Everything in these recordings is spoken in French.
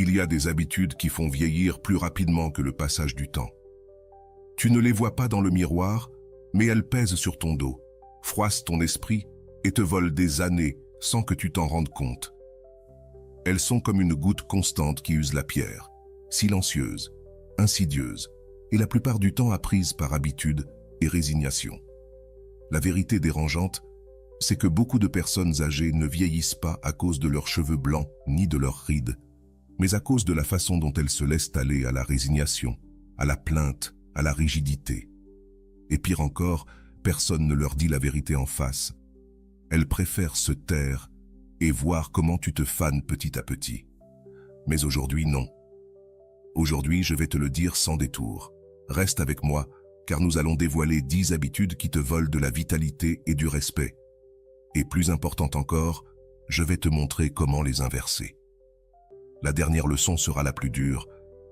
Il y a des habitudes qui font vieillir plus rapidement que le passage du temps. Tu ne les vois pas dans le miroir, mais elles pèsent sur ton dos, froissent ton esprit et te volent des années sans que tu t'en rendes compte. Elles sont comme une goutte constante qui use la pierre, silencieuse, insidieuse, et la plupart du temps apprise par habitude et résignation. La vérité dérangeante, c'est que beaucoup de personnes âgées ne vieillissent pas à cause de leurs cheveux blancs ni de leurs rides, mais à cause de la façon dont elles se laissent aller à la résignation, à la plainte, à la rigidité. Et pire encore, personne ne leur dit la vérité en face. Elles préfèrent se taire et voir comment tu te fanes petit à petit. Mais aujourd'hui, non. Aujourd'hui, je vais te le dire sans détour. Reste avec moi, car nous allons dévoiler 10 habitudes qui te volent de la vitalité et du respect. Et plus important encore, je vais te montrer comment les inverser. La dernière leçon sera la plus dure,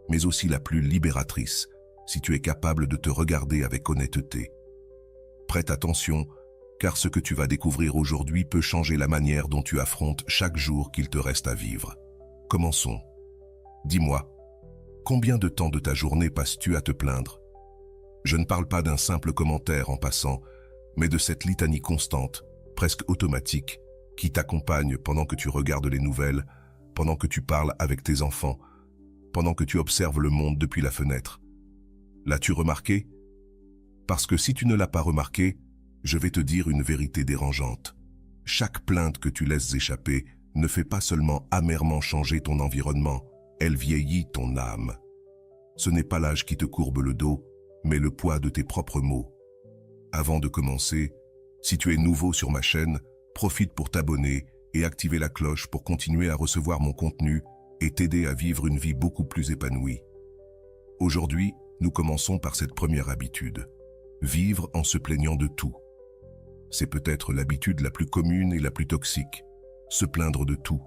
mais aussi la plus libératrice, si tu es capable de te regarder avec honnêteté. Prête attention, car ce que tu vas découvrir aujourd'hui peut changer la manière dont tu affrontes chaque jour qu'il te reste à vivre. Commençons. Dis-moi, combien de temps de ta journée passes-tu à te plaindre? Je ne parle pas d'un simple commentaire en passant, mais de cette litanie constante, presque automatique, qui t'accompagne pendant que tu regardes les nouvelles, pendant que tu parles avec tes enfants, pendant que tu observes le monde depuis la fenêtre. L'as-tu remarqué? Parce que si tu ne l'as pas remarqué, je vais te dire une vérité dérangeante. Chaque plainte que tu laisses échapper ne fait pas seulement amèrement changer ton environnement, elle vieillit ton âme. Ce n'est pas l'âge qui te courbe le dos, mais le poids de tes propres mots. Avant de commencer, si tu es nouveau sur ma chaîne, profite pour t'abonner et activer la cloche pour continuer à recevoir mon contenu et t'aider à vivre une vie beaucoup plus épanouie. Aujourd'hui, nous commençons par cette première habitude, vivre en se plaignant de tout. C'est peut-être l'habitude la plus commune et la plus toxique, se plaindre de tout.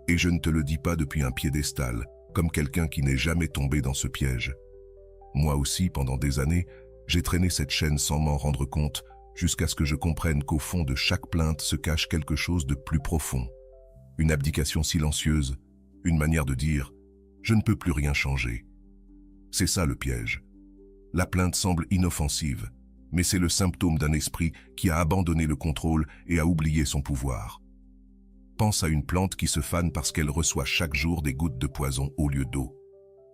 Et je ne te le dis pas depuis un piédestal, comme quelqu'un qui n'est jamais tombé dans ce piège. Moi aussi, pendant des années, j'ai traîné cette chaîne sans m'en rendre compte, jusqu'à ce que je comprenne qu'au fond de chaque plainte se cache quelque chose de plus profond. Une abdication silencieuse, une manière de dire « je ne peux plus rien changer ». C'est ça le piège. La plainte semble inoffensive, mais c'est le symptôme d'un esprit qui a abandonné le contrôle et a oublié son pouvoir. Pense à une plante qui se fane parce qu'elle reçoit chaque jour des gouttes de poison au lieu d'eau.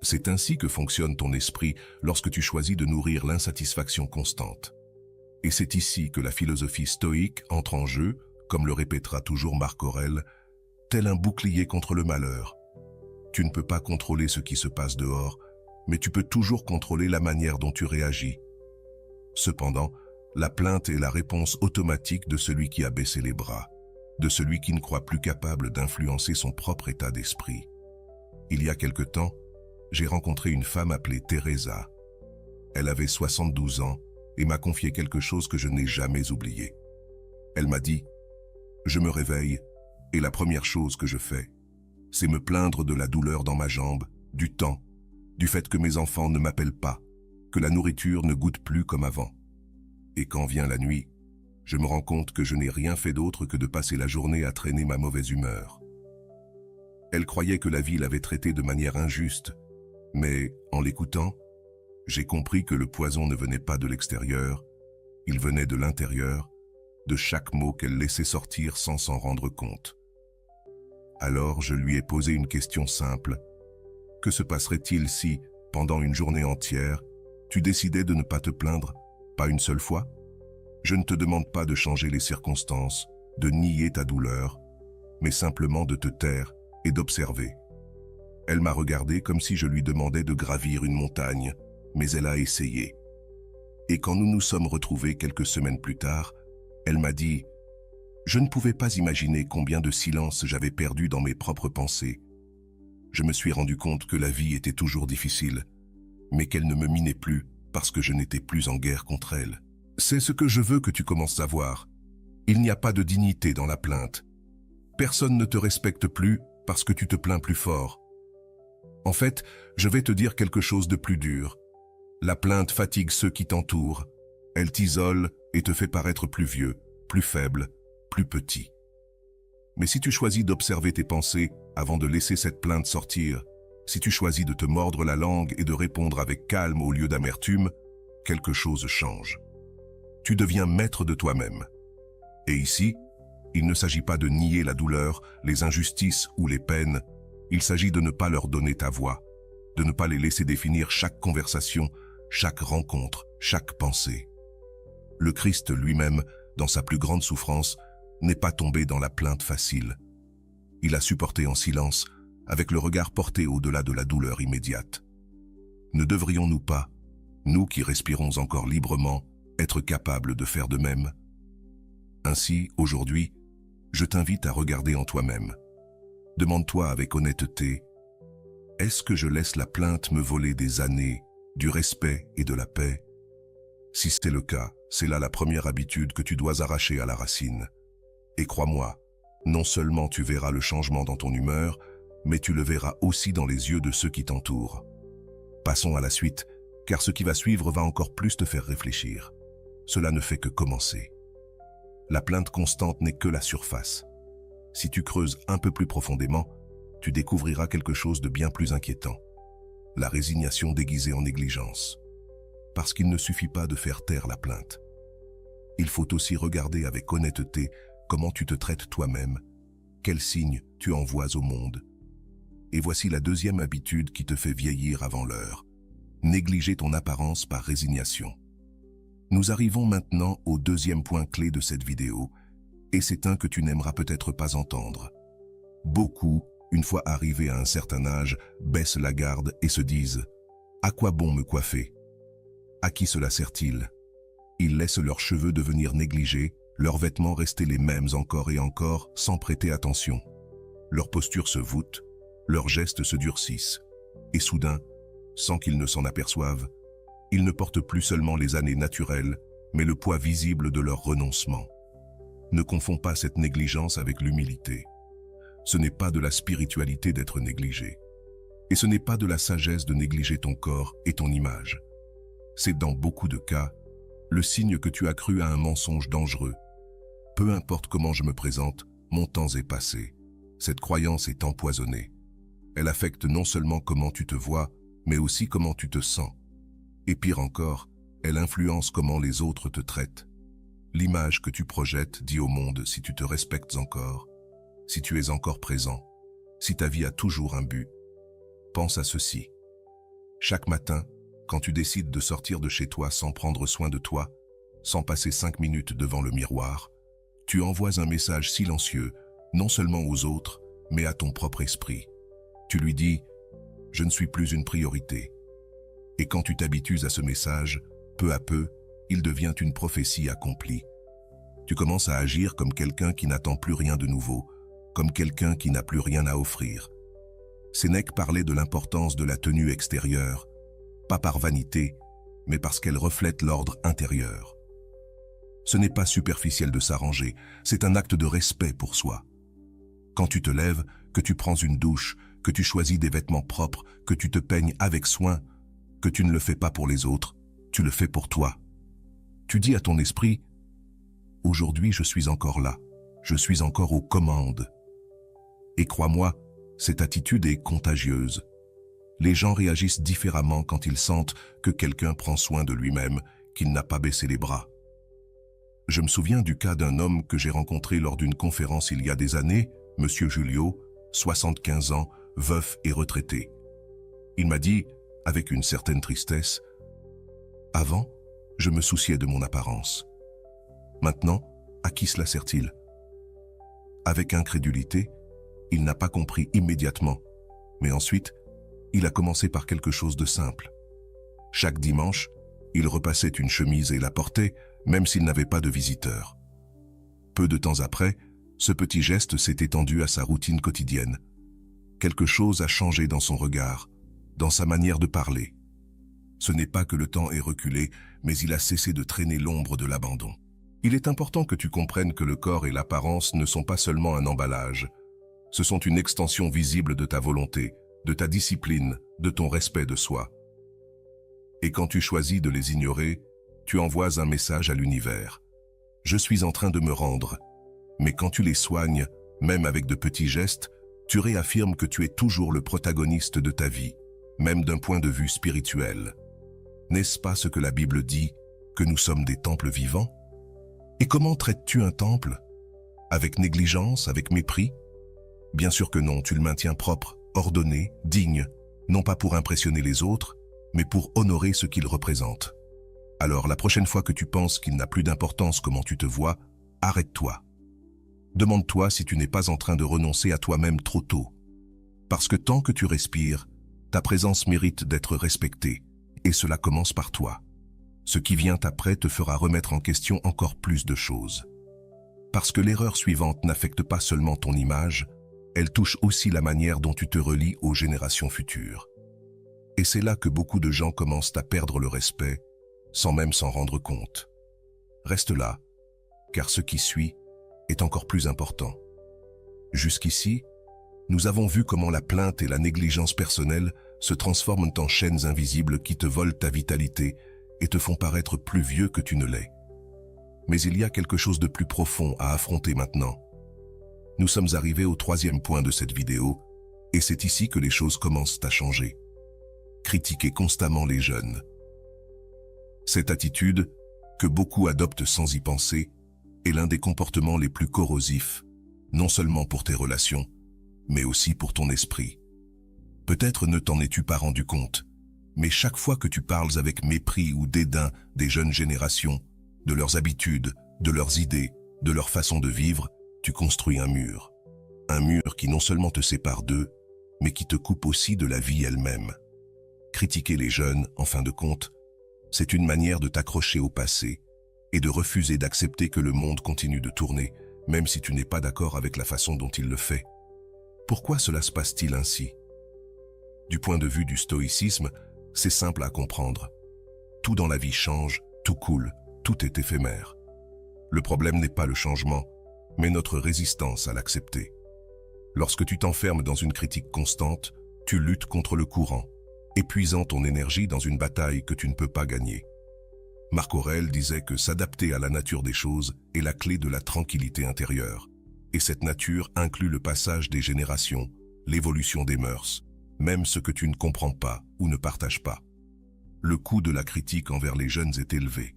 C'est ainsi que fonctionne ton esprit lorsque tu choisis de nourrir l'insatisfaction constante. Et c'est ici que la philosophie stoïque entre en jeu, comme le répétera toujours Marc Aurèle, tel un bouclier contre le malheur. Tu ne peux pas contrôler ce qui se passe dehors, mais tu peux toujours contrôler la manière dont tu réagis. Cependant, la plainte est la réponse automatique de celui qui a baissé les bras, de celui qui ne croit plus capable d'influencer son propre état d'esprit. Il y a quelque temps, j'ai rencontré une femme appelée Teresa. Elle avait 72 ans et m'a confié quelque chose que je n'ai jamais oublié. Elle m'a dit « Je me réveille et la première chose que je fais, c'est me plaindre de la douleur dans ma jambe, du temps, du fait que mes enfants ne m'appellent pas, que la nourriture ne goûte plus comme avant. Et quand vient la nuit, je me rends compte que je n'ai rien fait d'autre que de passer la journée à traîner ma mauvaise humeur. » Elle croyait que la vie l'avait traitée de manière injuste, mais en l'écoutant, j'ai compris que le poison ne venait pas de l'extérieur, il venait de l'intérieur, de chaque mot qu'elle laissait sortir sans s'en rendre compte. Alors je lui ai posé une question simple. Que se passerait-il si, pendant une journée entière, tu décidais de ne pas te plaindre, pas une seule fois? Je ne te demande pas de changer les circonstances, de nier ta douleur, mais simplement de te taire et d'observer. Elle m'a regardé comme si je lui demandais de gravir une montagne, mais elle a essayé. Et quand nous nous sommes retrouvés quelques semaines plus tard, elle m'a dit « Je ne pouvais pas imaginer combien de silence j'avais perdu dans mes propres pensées. Je me suis rendu compte que la vie était toujours difficile, mais qu'elle ne me minait plus parce que je n'étais plus en guerre contre elle. C'est ce que je veux que tu commences à voir. Il n'y a pas de dignité dans la plainte. Personne ne te respecte plus parce que tu te plains plus fort. En fait, je vais te dire quelque chose de plus dur. La plainte fatigue ceux qui t'entourent. Elle t'isole et te fait paraître plus vieux, plus faible, plus petit. Mais si tu choisis d'observer tes pensées avant de laisser cette plainte sortir, si tu choisis de te mordre la langue et de répondre avec calme au lieu d'amertume, quelque chose change. Tu deviens maître de toi-même. Et ici, il ne s'agit pas de nier la douleur, les injustices ou les peines, il s'agit de ne pas leur donner ta voix, de ne pas les laisser définir chaque conversation, chaque rencontre, chaque pensée. Le Christ lui-même, dans sa plus grande souffrance, n'est pas tombé dans la plainte facile. Il a supporté en silence, avec le regard porté au-delà de la douleur immédiate. Ne devrions-nous pas, nous qui respirons encore librement, être capables de faire de même? Ainsi, aujourd'hui, je t'invite à regarder en toi-même. Demande-toi avec honnêteté, est-ce que je laisse la plainte me voler des années, du respect et de la paix? Si c'est le cas, c'est là la première habitude que tu dois arracher à la racine. Et crois-moi, non seulement tu verras le changement dans ton humeur, mais tu le verras aussi dans les yeux de ceux qui t'entourent. Passons à la suite, car ce qui va suivre va encore plus te faire réfléchir. Cela ne fait que commencer. La plainte constante n'est que la surface. Si tu creuses un peu plus profondément, tu découvriras quelque chose de bien plus inquiétant. La résignation déguisée en négligence. Parce qu'il ne suffit pas de faire taire la plainte. Il faut aussi regarder avec honnêteté comment tu te traites toi-même, quels signes tu envoies au monde. Et voici la deuxième habitude qui te fait vieillir avant l'heure. Négliger ton apparence par résignation. Nous arrivons maintenant au deuxième point clé de cette vidéo, et c'est un que tu n'aimeras peut-être pas entendre. Beaucoup, une fois arrivés à un certain âge, baissent la garde et se disent « À quoi bon me coiffer ? À qui cela sert-il » Ils laissent leurs cheveux devenir négligés, leurs vêtements rester les mêmes encore et encore sans prêter attention. Leur posture se voûte, leurs gestes se durcissent. Et soudain, sans qu'ils ne s'en aperçoivent, ils ne portent plus seulement les années naturelles, mais le poids visible de leur renoncement. Ne confonds pas cette négligence avec l'humilité. Ce n'est pas de la spiritualité d'être négligé. Et ce n'est pas de la sagesse de négliger ton corps et ton image. C'est dans beaucoup de cas, le signe que tu as cru à un mensonge dangereux. Peu importe comment je me présente, mon temps est passé. Cette croyance est empoisonnée. Elle affecte non seulement comment tu te vois, mais aussi comment tu te sens. Et pire encore, elle influence comment les autres te traitent. L'image que tu projettes dit au monde si tu te respectes encore, si tu es encore présent, si ta vie a toujours un but. Pense à ceci. Chaque matin, quand tu décides de sortir de chez toi sans prendre soin de toi, sans passer 5 minutes devant le miroir, tu envoies un message silencieux, non seulement aux autres, mais à ton propre esprit. Tu lui dis « Je ne suis plus une priorité ». Et quand tu t'habitues à ce message, peu à peu, il devient une prophétie accomplie. Tu commences à agir comme quelqu'un qui n'attend plus rien de nouveau, comme quelqu'un qui n'a plus rien à offrir. Sénèque parlait de l'importance de la tenue extérieure, pas par vanité, mais parce qu'elle reflète l'ordre intérieur. Ce n'est pas superficiel de s'arranger, c'est un acte de respect pour soi. Quand tu te lèves, que tu prends une douche, que tu choisis des vêtements propres, que tu te peignes avec soin, que tu ne le fais pas pour les autres, tu le fais pour toi. Tu dis à ton esprit, « Aujourd'hui je suis encore là, je suis encore aux commandes. » Et crois-moi, cette attitude est contagieuse. Les gens réagissent différemment quand ils sentent que quelqu'un prend soin de lui-même, qu'il n'a pas baissé les bras. Je me souviens du cas d'un homme que j'ai rencontré lors d'une conférence il y a des années, Monsieur Julio, 75 ans, veuf et retraité. Il m'a dit, avec une certaine tristesse, « Avant, je me souciais de mon apparence. Maintenant, à qui cela sert-il » Avec incrédulité, il n'a pas compris immédiatement, mais ensuite, il a commencé par quelque chose de simple. Chaque dimanche, il repassait une chemise et la portait, même s'il n'avait pas de visiteurs. Peu de temps après, ce petit geste s'est étendu à sa routine quotidienne. Quelque chose a changé dans son regard, dans sa manière de parler. Ce n'est pas que le temps ait reculé, mais il a cessé de traîner l'ombre de l'abandon. Il est important que tu comprennes que le corps et l'apparence ne sont pas seulement un emballage. Ce sont une extension visible de ta volonté, de ta discipline, de ton respect de soi. Et quand tu choisis de les ignorer, tu envoies un message à l'univers. Je suis en train de me rendre. Mais quand tu les soignes, Même avec de petits gestes, tu réaffirmes que tu es toujours le protagoniste de ta vie, même d'un point de vue spirituel. N'est-ce pas ce que la Bible dit, que nous sommes des temples vivants? Et comment traites-tu un temple? Avec négligence, avec mépris? Bien sûr que non, tu le maintiens propre, ordonné, digne, non pas pour impressionner les autres, mais pour honorer ce qu'il représente. Alors, la prochaine fois que tu penses qu'il n'a plus d'importance comment tu te vois, arrête-toi. Demande-toi si tu n'es pas en train de renoncer à toi-même trop tôt. Parce que tant que tu respires, ta présence mérite d'être respectée, et cela commence par toi. Ce qui vient après te fera remettre en question encore plus de choses. Parce que l'erreur suivante n'affecte pas seulement ton image, elle touche aussi la manière dont tu te relis aux générations futures. Et c'est là que beaucoup de gens commencent à perdre le respect, sans même s'en rendre compte. Reste là, car ce qui suit est encore plus important. Jusqu'ici, nous avons vu comment la plainte et la négligence personnelle se transforment en chaînes invisibles qui te volent ta vitalité et te font paraître plus vieux que tu ne l'es. Mais il y a quelque chose de plus profond à affronter maintenant. Nous sommes arrivés au troisième point de cette vidéo, et c'est ici que les choses commencent à changer. Critiquer constamment les jeunes. Cette attitude, que beaucoup adoptent sans y penser, est l'un des comportements les plus corrosifs, non seulement pour tes relations, mais aussi pour ton esprit. Peut-être ne t'en es-tu pas rendu compte, mais chaque fois que tu parles avec mépris ou dédain des jeunes générations, de leurs habitudes, de leurs idées, de leur façon de vivre, tu construis un mur. Un mur qui non seulement te sépare d'eux, mais qui te coupe aussi de la vie elle-même. Critiquer les jeunes, en fin de compte, c'est une manière de t'accrocher au passé et de refuser d'accepter que le monde continue de tourner, même si tu n'es pas d'accord avec la façon dont il le fait. Pourquoi cela se passe-t-il ainsi? Du point de vue du stoïcisme, c'est simple à comprendre. Tout dans la vie change, tout coule, tout est éphémère. Le problème n'est pas le changement, mais notre résistance à l'accepter. Lorsque tu t'enfermes dans une critique constante, tu luttes contre le courant, épuisant ton énergie dans une bataille que tu ne peux pas gagner. Marc Aurèle disait que s'adapter à la nature des choses est la clé de la tranquillité intérieure. Et cette nature inclut le passage des générations, l'évolution des mœurs, même ce que tu ne comprends pas ou ne partages pas. Le coût de la critique envers les jeunes est élevé.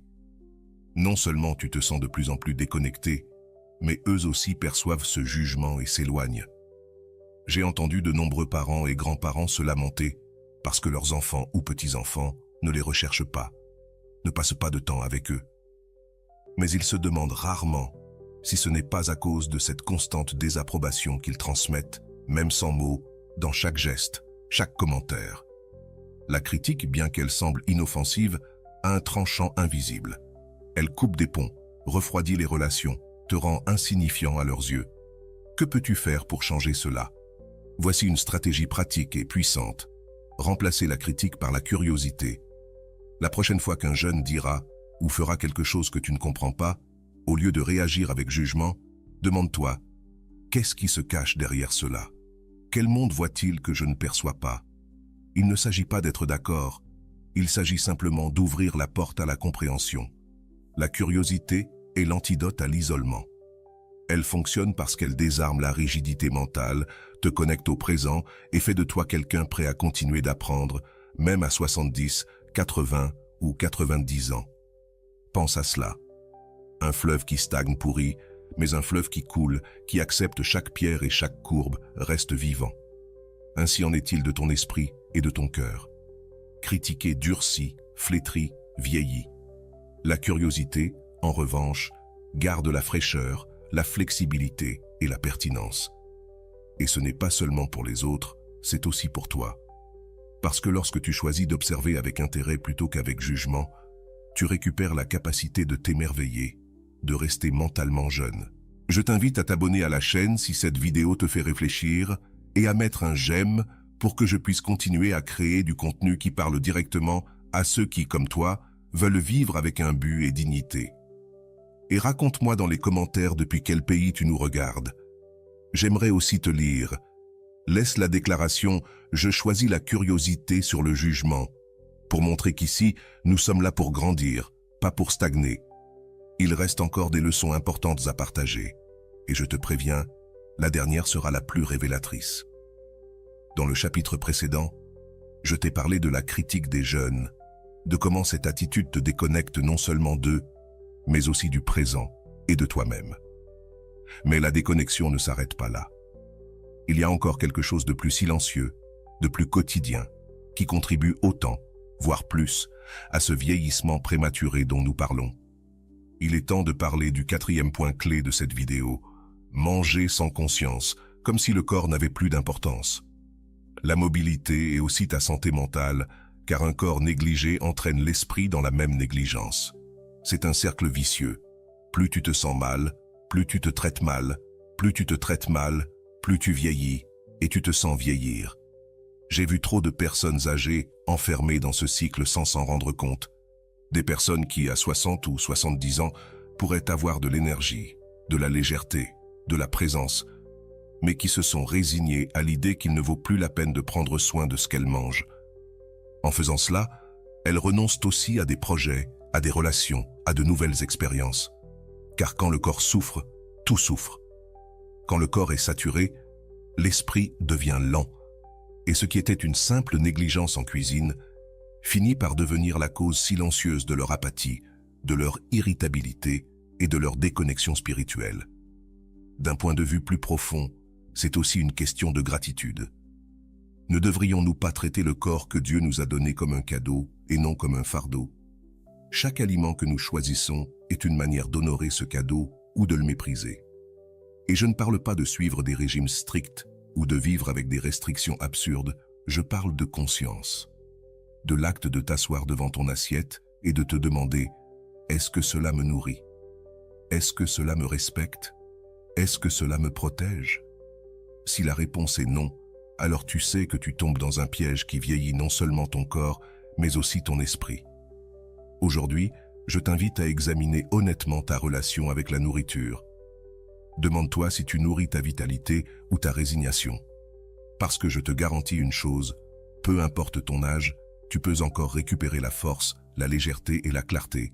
Non seulement tu te sens de plus en plus déconnecté, mais eux aussi perçoivent ce jugement et s'éloignent. J'ai entendu de nombreux parents et grands-parents se lamenter parce que leurs enfants ou petits-enfants ne les recherchent pas, ne passent pas de temps avec eux. Mais ils se demandent rarement si ce n'est pas à cause de cette constante désapprobation qu'ils transmettent, même sans mots, dans chaque geste, chaque commentaire. La critique, bien qu'elle semble inoffensive, a un tranchant invisible. Elle coupe des ponts, refroidit les relations, te rend insignifiant à leurs yeux. Que peux-tu faire pour changer cela? Voici une stratégie pratique et puissante. Remplacer la critique par la curiosité. La prochaine fois qu'un jeune dira ou fera quelque chose que tu ne comprends pas, au lieu de réagir avec jugement, demande-toi, qu'est-ce qui se cache derrière cela? Quel monde voit-il que je ne perçois pas? Il ne s'agit pas d'être d'accord, il s'agit simplement d'ouvrir la porte à la compréhension. La curiosité est l'antidote à l'isolement. Elle fonctionne parce qu'elle désarme la rigidité mentale, te connecte au présent et fait de toi quelqu'un prêt à continuer d'apprendre, même à 70, 80 ou 90 ans. Pense à cela. Un fleuve qui stagne pourrit, mais un fleuve qui coule, qui accepte chaque pierre et chaque courbe, reste vivant. Ainsi en est-il de ton esprit et de ton cœur. Critiqué durcit, flétrit, vieillit. La curiosité, en revanche, garde la fraîcheur, la flexibilité et la pertinence. Et ce n'est pas seulement pour les autres, c'est aussi pour toi. Parce que lorsque tu choisis d'observer avec intérêt plutôt qu'avec jugement, tu récupères la capacité de t'émerveiller, de rester mentalement jeune. Je t'invite à t'abonner à la chaîne si cette vidéo te fait réfléchir et à mettre un j'aime pour que je puisse continuer à créer du contenu qui parle directement à ceux qui, comme toi, veulent vivre avec un but et dignité. Et raconte-moi dans les commentaires depuis quel pays tu nous regardes. J'aimerais aussi te lire. Laisse la déclaration « Je choisis la curiosité sur le jugement » pour montrer qu'ici, nous sommes là pour grandir, pas pour stagner. Il reste encore des leçons importantes à partager. Et je te préviens, la dernière sera la plus révélatrice. Dans le chapitre précédent, je t'ai parlé de la critique des jeunes, de comment cette attitude te déconnecte non seulement d'eux, mais aussi du présent et de toi-même. Mais la déconnexion ne s'arrête pas là. Il y a encore quelque chose de plus silencieux, de plus quotidien, qui contribue autant, voire plus, à ce vieillissement prématuré dont nous parlons. Il est temps de parler du 4e point clé de cette vidéo, manger sans conscience, comme si le corps n'avait plus d'importance. La mobilité et aussi ta santé mentale, car un corps négligé entraîne l'esprit dans la même négligence. C'est un cercle vicieux. Plus tu te sens mal, plus tu te traites mal, plus tu te traites mal, plus tu vieillis, et tu te sens vieillir. J'ai vu trop de personnes âgées enfermées dans ce cycle sans s'en rendre compte. Des personnes qui, à 60 ou 70 ans, pourraient avoir de l'énergie, de la légèreté, de la présence, mais qui se sont résignées à l'idée qu'il ne vaut plus la peine de prendre soin de ce qu'elles mangent. En faisant cela, elles renoncent aussi à des projets, à des relations, à de nouvelles expériences. Car quand le corps souffre, tout souffre. Quand le corps est saturé, l'esprit devient lent. Et ce qui était une simple négligence en cuisine finit par devenir la cause silencieuse de leur apathie, de leur irritabilité et de leur déconnexion spirituelle. D'un point de vue plus profond, c'est aussi une question de gratitude. Ne devrions-nous pas traiter le corps que Dieu nous a donné comme un cadeau et non comme un fardeau? Chaque aliment que nous choisissons est une manière d'honorer ce cadeau ou de le mépriser. Et je ne parle pas de suivre des régimes stricts ou de vivre avec des restrictions absurdes, je parle de conscience. De l'acte de t'asseoir devant ton assiette et de te demander « Est-ce que cela me nourrit? Est-ce que cela me respecte? Est-ce que cela me protège ?» Si la réponse est non, alors tu sais que tu tombes dans un piège qui vieillit non seulement ton corps, mais aussi ton esprit. Aujourd'hui, je t'invite à examiner honnêtement ta relation avec la nourriture. Demande-toi si tu nourris ta vitalité ou ta résignation. Parce que je te garantis une chose, peu importe ton âge, tu peux encore récupérer la force, la légèreté et la clarté.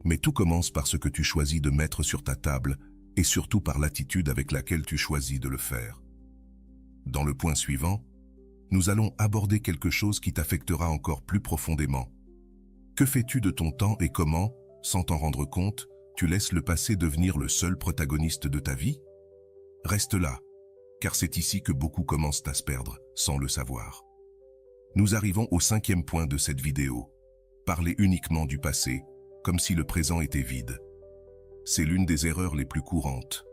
Mais tout commence par ce que tu choisis de mettre sur ta table et surtout par l'attitude avec laquelle tu choisis de le faire. Dans le point suivant, nous allons aborder quelque chose qui t'affectera encore plus profondément. Que fais-tu de ton temps et comment, sans t'en rendre compte, tu laisses le passé devenir le seul protagoniste de ta vie? Reste là, car c'est ici que beaucoup commencent à se perdre, sans le savoir. Nous arrivons au 5e point de cette vidéo. Parler uniquement du passé, comme si le présent était vide. C'est l'une des erreurs les plus courantes,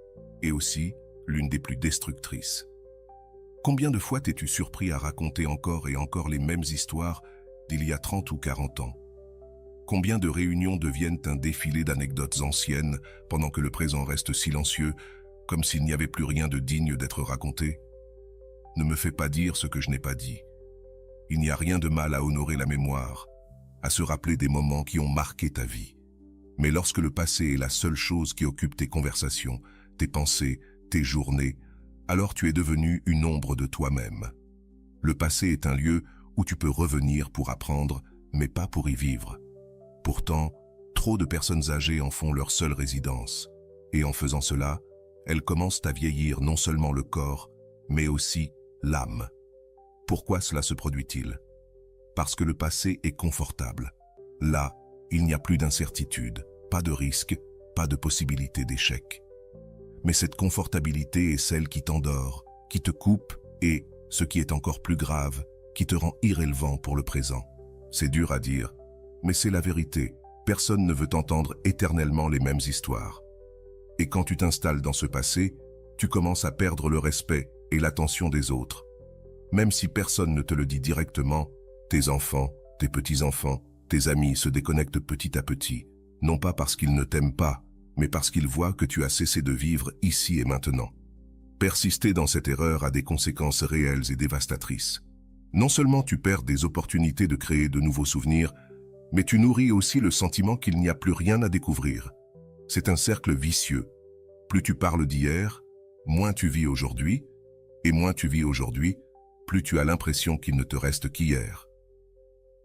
et aussi l'une des plus destructrices. Combien de fois t'es-tu surpris à raconter encore et encore les mêmes histoires d'il y a 30 ou 40 ans? Combien de réunions deviennent un défilé d'anecdotes anciennes pendant que le présent reste silencieux, comme s'il n'y avait plus rien de digne d'être raconté? Ne me fais pas dire ce que je n'ai pas dit. Il n'y a rien de mal à honorer la mémoire, à se rappeler des moments qui ont marqué ta vie. Mais lorsque le passé est la seule chose qui occupe tes conversations, tes pensées, tes journées, alors tu es devenu une ombre de toi-même. Le passé est un lieu où tu peux revenir pour apprendre, mais pas pour y vivre. Pourtant, trop de personnes âgées en font leur seule résidence. Et en faisant cela, elles commencent à vieillir non seulement le corps, mais aussi l'âme. Pourquoi cela se produit-il? Parce que le passé est confortable. Là, il n'y a plus d'incertitude, pas de risque, pas de possibilité d'échec. Mais cette confortabilité est celle qui t'endort, qui te coupe et, ce qui est encore plus grave, qui te rend irrélevant pour le présent. C'est dur à dire, mais c'est la vérité. Personne ne veut entendre éternellement les mêmes histoires. Et quand tu t'installes dans ce passé, tu commences à perdre le respect et l'attention des autres. Même si personne ne te le dit directement, tes enfants, tes petits-enfants, tes amis se déconnectent petit à petit, non pas parce qu'ils ne t'aiment pas, mais parce qu'ils voient que tu as cessé de vivre ici et maintenant. Persister dans cette erreur a des conséquences réelles et dévastatrices. Non seulement tu perds des opportunités de créer de nouveaux souvenirs, mais tu nourris aussi le sentiment qu'il n'y a plus rien à découvrir. C'est un cercle vicieux. Plus tu parles d'hier, moins tu vis aujourd'hui, et moins tu vis aujourd'hui, plus tu as l'impression qu'il ne te reste qu'hier.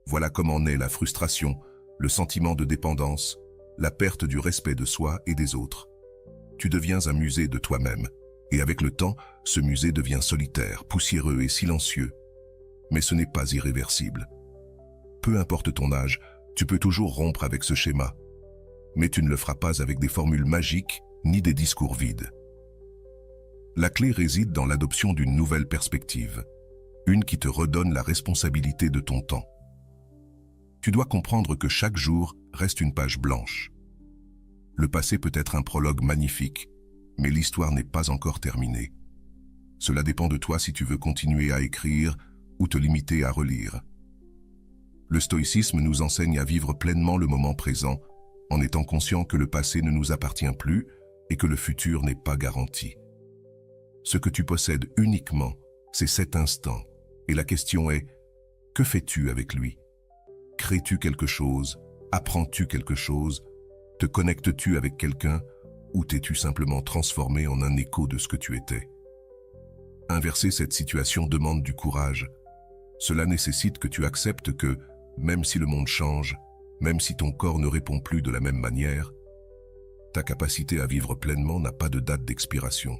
Voilà comment naît la frustration, le sentiment de dépendance, la perte du respect de soi et des autres. Tu deviens un musée de toi-même, et avec le temps, ce musée devient solitaire, poussiéreux et silencieux. Mais ce n'est pas irréversible. Peu importe ton âge, tu peux toujours rompre avec ce schéma. Mais tu ne le feras pas avec des formules magiques ni des discours vides. La clé réside dans l'adoption d'une nouvelle perspective, une qui te redonne la responsabilité de ton temps. Tu dois comprendre que chaque jour reste une page blanche. Le passé peut être un prologue magnifique, mais l'histoire n'est pas encore terminée. Cela dépend de toi si tu veux continuer à écrire ou te limiter à relire. Le stoïcisme nous enseigne à vivre pleinement le moment présent, en étant conscient que le passé ne nous appartient plus et que le futur n'est pas garanti. Ce que tu possèdes uniquement, c'est cet instant. Et la question est, que fais-tu avec lui? Crées-tu quelque chose? Apprends-tu quelque chose? Te connectes-tu avec quelqu'un? Ou t'es-tu simplement transformé en un écho de ce que tu étais? Inverser cette situation demande du courage. Cela nécessite que tu acceptes que, même si le monde change, même si ton corps ne répond plus de la même manière, ta capacité à vivre pleinement n'a pas de date d'expiration.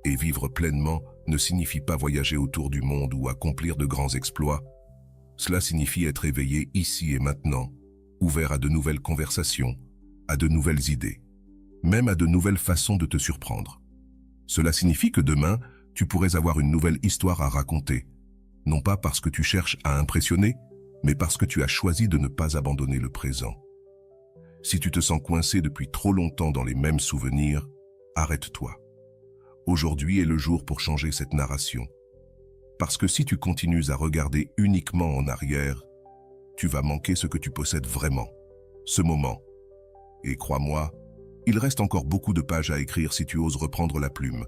Et vivre pleinement ne signifie pas voyager autour du monde ou accomplir de grands exploits. Cela signifie être éveillé ici et maintenant, ouvert à de nouvelles conversations, à de nouvelles idées, même à de nouvelles façons de te surprendre. Cela signifie que demain, tu pourrais avoir une nouvelle histoire à raconter, non pas parce que tu cherches à impressionner, mais parce que tu as choisi de ne pas abandonner le présent. Si tu te sens coincé depuis trop longtemps dans les mêmes souvenirs, arrête-toi. Aujourd'hui est le jour pour changer cette narration. Parce que si tu continues à regarder uniquement en arrière, tu vas manquer ce que tu possèdes vraiment, ce moment. Et crois-moi, il reste encore beaucoup de pages à écrire si tu oses reprendre la plume.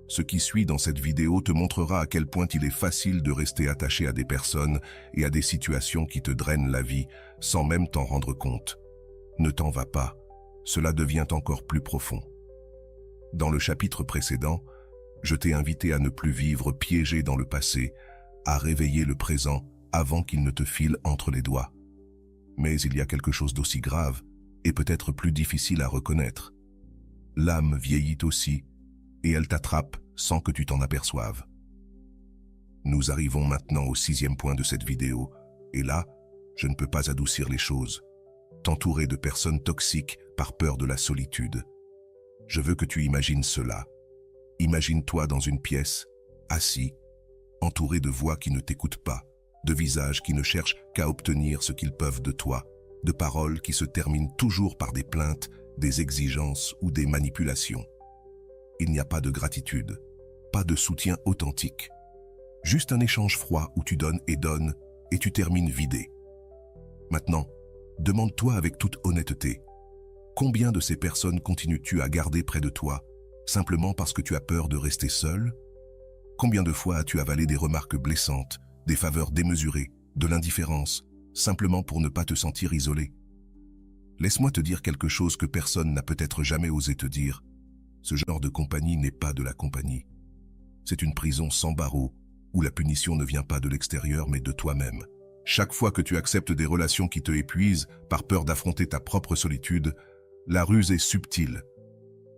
Ce qui suit dans cette vidéo te montrera à quel point il est facile de rester attaché à des personnes et à des situations qui te drainent la vie sans même t'en rendre compte. Ne t'en va pas, cela devient encore plus profond. Dans le chapitre précédent, je t'ai invité à ne plus vivre piégé dans le passé, à réveiller le présent avant qu'il ne te file entre les doigts. Mais il y a quelque chose d'aussi grave et peut-être plus difficile à reconnaître. L'âme vieillit aussi, et elle t'attrape sans que tu t'en aperçoives. Nous arrivons maintenant au 6e point de cette vidéo, et là, je ne peux pas adoucir les choses. T'entourer de personnes toxiques par peur de la solitude. Je veux que tu imagines cela. Imagine-toi dans une pièce, assis, entouré de voix qui ne t'écoutent pas, de visages qui ne cherchent qu'à obtenir ce qu'ils peuvent de toi, de paroles qui se terminent toujours par des plaintes, des exigences ou des manipulations. Il n'y a pas de gratitude, pas de soutien authentique. Juste un échange froid où tu donnes, et tu termines vidé. Maintenant, demande-toi avec toute honnêteté, combien de ces personnes continues-tu à garder près de toi, simplement parce que tu as peur de rester seul? Combien de fois as-tu avalé des remarques blessantes, des faveurs démesurées, de l'indifférence, simplement pour ne pas te sentir isolé? Laisse-moi te dire quelque chose que personne n'a peut-être jamais osé te dire. Ce genre de compagnie n'est pas de la compagnie. C'est une prison sans barreaux, où la punition ne vient pas de l'extérieur mais de toi-même. Chaque fois que tu acceptes des relations qui te épuisent par peur d'affronter ta propre solitude, la ruse est subtile.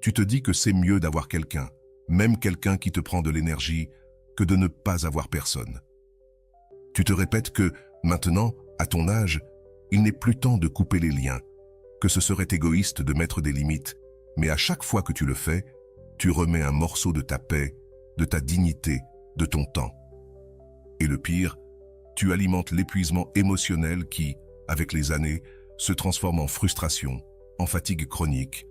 Tu te dis que c'est mieux d'avoir quelqu'un, même quelqu'un qui te prend de l'énergie, que de ne pas avoir personne. Tu te répètes que, maintenant, à ton âge, il n'est plus temps de couper les liens, que ce serait égoïste de mettre des limites, mais à chaque fois que tu le fais, tu remets un morceau de ta paix, de ta dignité, de ton temps. Et le pire, tu alimentes l'épuisement émotionnel qui, avec les années, se transforme en frustration, en fatigue chronique,